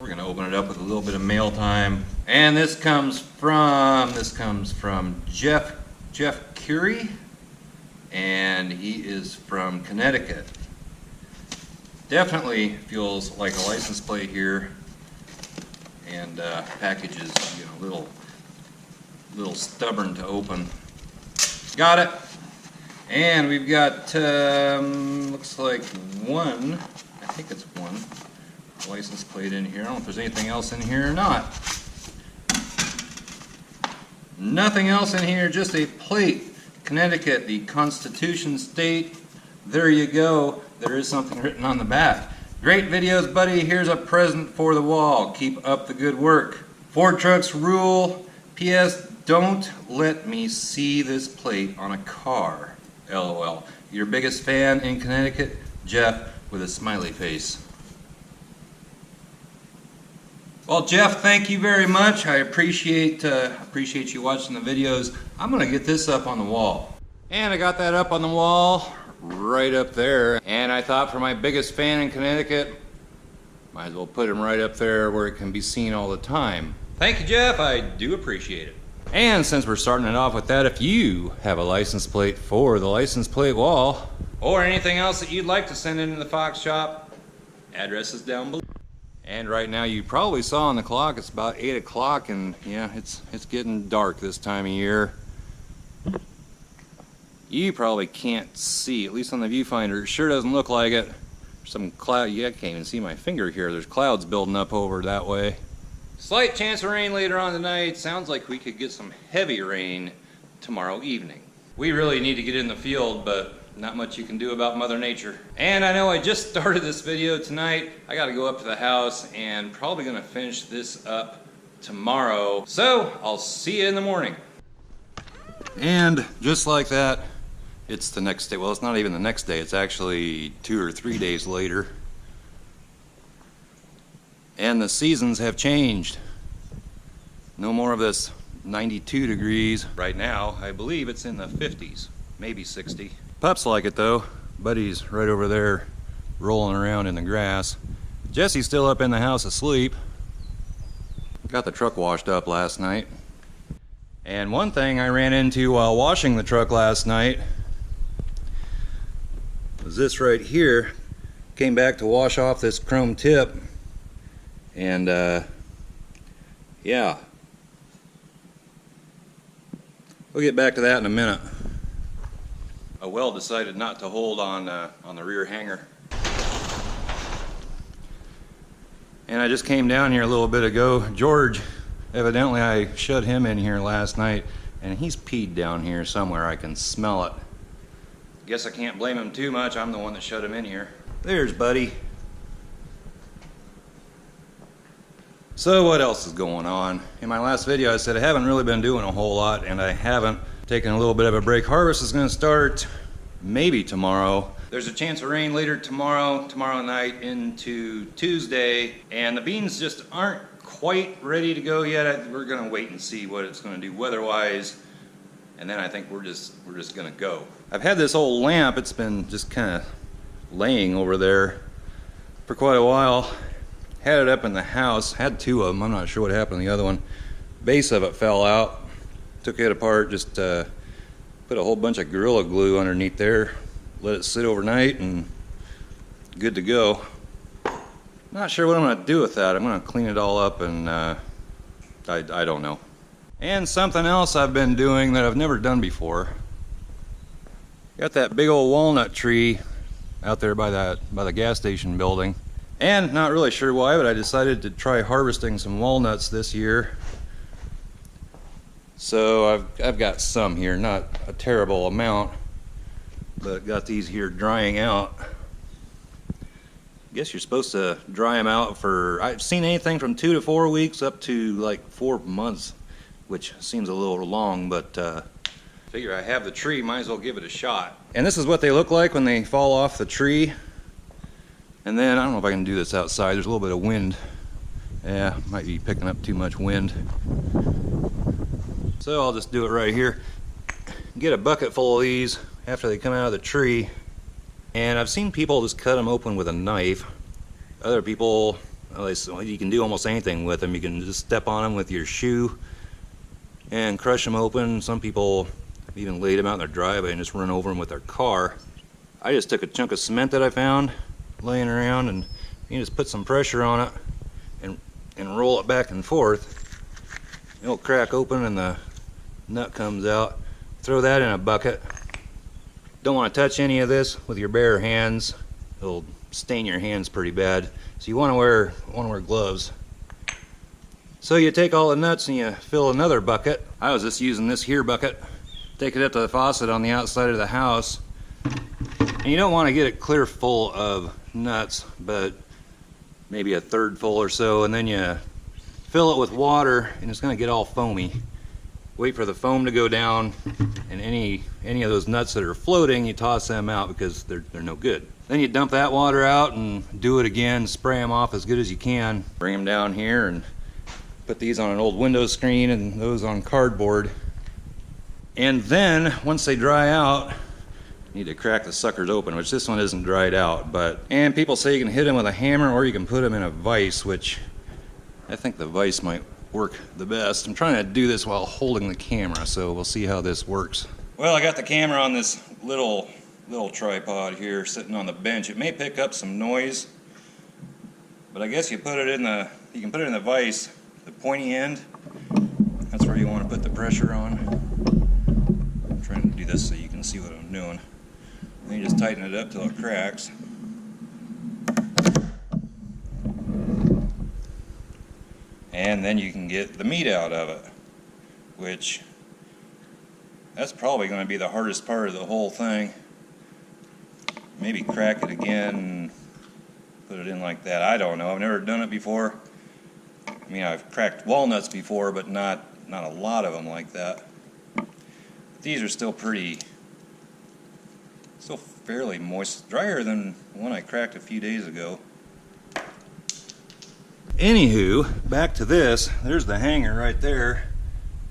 We're going to open it up with a little bit of mail time. And this comes from Jeff Curie, and he is from Connecticut. Definitely feels like a license plate here, and package is, you know, little stubborn to open. Got it. And we've got looks like one, I think it's one license plate in here. I don't know if there's anything else in here or not. Nothing else in here, just a plate. Connecticut, the Constitution State. There you go. There is something written on the back. Great videos, buddy. Here's a present for the wall. Keep up the good work. Ford trucks rule. P.S. Don't let me see this plate on a car. LOL. Your biggest fan in Connecticut, Jeff, with a smiley face. Well, Jeff, thank you very much. I appreciate you watching the videos. I'm going to get this up on the wall. And I got that up on the wall, right up there. And I thought for my biggest fan in Connecticut, might as well put him right up there where it can be seen all the time. Thank you, Jeff. I do appreciate it. And since we're starting it off with that, if you have a license plate for the license plate wall, or anything else that you'd like to send into the Fox shop, address is down below. And right now, you probably saw on the clock, it's about 8 o'clock, and yeah, it's getting dark this time of year. You probably can't see, at least on the viewfinder. It sure doesn't look like it. There's some cloud, yeah, I can't even see my finger here. There's clouds building up over that way. Slight chance of rain later on tonight. Sounds like we could get some heavy rain tomorrow evening. We really need to get in the field, but not much you can do about Mother Nature. And I know I just started this video tonight. I gotta go up to the house and probably gonna finish this up tomorrow. So I'll see you in the morning. And just like that, it's the next day. Well, it's not even the next day. It's actually 2 or 3 days later. And the seasons have changed. No more of this 92 degrees. Right now, I believe it's in the 50s, maybe 60. Pups like it though. Buddy's right over there rolling around in the grass. Jesse's still up in the house asleep. Got the truck washed up last night. And one thing I ran into while washing the truck last night was this right here. Came back to wash off this chrome tip, and yeah, we'll get back to that in a minute. A well decided not to hold on the rear hanger. And I just came down here a little bit ago. George, evidently I shut him in here last night, and he's peed down here somewhere. I can smell it. Guess I can't blame him too much. I'm the one that shut him in here. There's Buddy. So what else is going on? In my last video I said I haven't really been doing a whole lot, and I haven't. Taking a little bit of a break. Harvest is going to start maybe tomorrow. There's a chance of rain later tomorrow night into Tuesday, and the beans just aren't quite ready to go yet. We're going to wait and see what it's going to do weather-wise, and then I think we're just going to go. I've had this old lamp. It's been just kind of laying over there for quite a while. Had it up in the house. Had 2 of them. I'm not sure what happened to the other one. Base of it fell out. Took it apart, just put a whole bunch of Gorilla Glue underneath there, let it sit overnight, and good to go. Not sure what I'm going to do with that. I'm going to clean it all up, and I don't know. And something else I've been doing that I've never done before. Got that big old walnut tree out there by the gas station building. And not really sure why, but I decided to try harvesting some walnuts this year. So I've got some here, not a terrible amount, but got these here drying out. I guess you're supposed to dry them out for, I've seen anything from 2 to 4 weeks up to like 4 months, which seems a little long, but figure I have the tree, might as well give it a shot. And this is what they look like when they fall off the tree. And then, I don't know if I can do this outside, there's a little bit of wind. Yeah, might be picking up too much wind. So I'll just do it right here. Get a bucket full of these after they come out of the tree. And I've seen people just cut them open with a knife. Other people well, you can do almost anything with them. You can just step on them with your shoe and crush them open. Some people even laid them out in their driveway and just run over them with their car. I just took a chunk of cement that I found laying around, and you just put some pressure on it and roll it back and forth. It'll crack open and the nut comes out. Throw that in a bucket. Don't want to touch any of this with your bare hands. It'll stain your hands pretty bad. So you want to wear gloves. So you take all the nuts and you fill another bucket. I was just using this here bucket. Take it up to the faucet on the outside of the house. And you don't want to get it clear full of nuts, but maybe a third full or so, and then you fill it with water and it's going to get all foamy. Wait for the foam to go down, and any of those nuts that are floating, you toss them out because they're no good. Then you dump that water out and do it again, spray them off as good as you can. Bring them down here and put these on an old window screen and those on cardboard. And then, once they dry out, you need to crack the suckers open, which this one isn't dried out. And people say you can hit them with a hammer or you can put them in a vise, which I think the vise might work the best. I'm trying to do this while holding the camera, so we'll see how this works. Well, I got the camera on this little tripod here sitting on the bench. It may pick up some noise, but I guess you can put it in the vise, the pointy end. That's where you want to put the pressure on. I'm trying to do this so you can see what I'm doing. Then you just tighten it up till it cracks. And then you can get the meat out of it, which that's probably going to be the hardest part of the whole thing. Maybe crack it again and put it in like that. I don't know. I've never done it before. I mean, I've cracked walnuts before, but not a lot of them like that. These are still fairly moist, drier than the one I cracked a few days ago. Anywho, back to this. There's the hanger right there,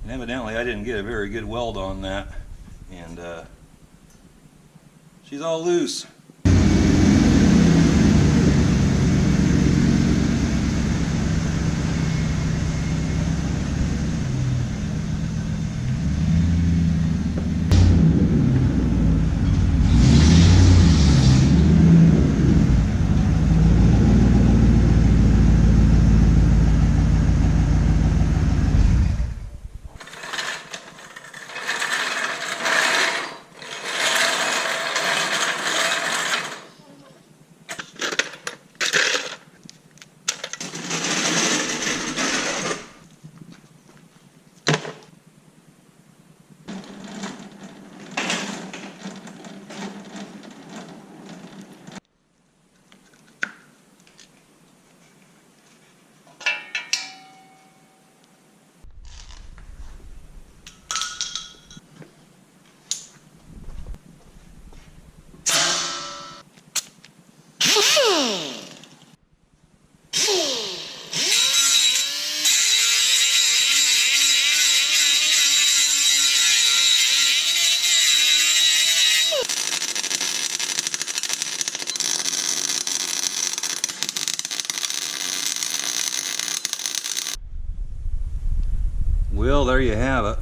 and evidently I didn't get a very good weld on that, and she's all loose. Well, there you have it.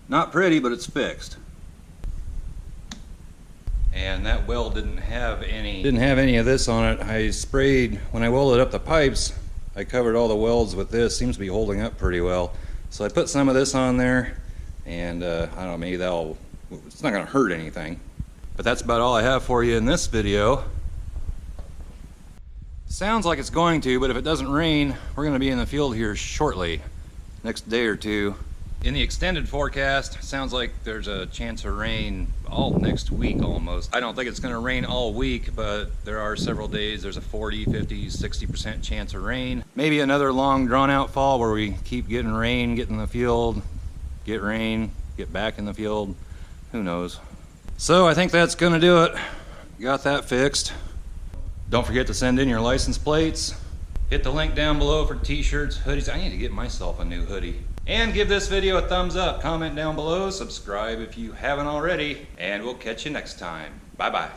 Not pretty, but it's fixed. And that weld didn't have any of this on it. I sprayed, when I welded up the pipes, I covered all the welds with this. Seems to be holding up pretty well. So I put some of this on there, and I don't know, maybe it's not gonna hurt anything. But that's about all I have for you in this video. Sounds like it's going to, but if it doesn't rain, we're gonna be in the field here shortly, next day or two. In the extended forecast, sounds like there's a chance of rain all next week almost. I don't think it's gonna rain all week, but there are several days there's a 40, 50, 60% chance of rain. Maybe another long drawn out fall where we keep getting rain, get in the field, get rain, get back in the field, who knows. So I think that's gonna do it. Got that fixed. Don't forget to send in your license plates. Hit the link down below for t-shirts, hoodies. I need to get myself a new hoodie. And give this video a thumbs up, comment down below, subscribe if you haven't already, and we'll catch you next time. Bye-bye.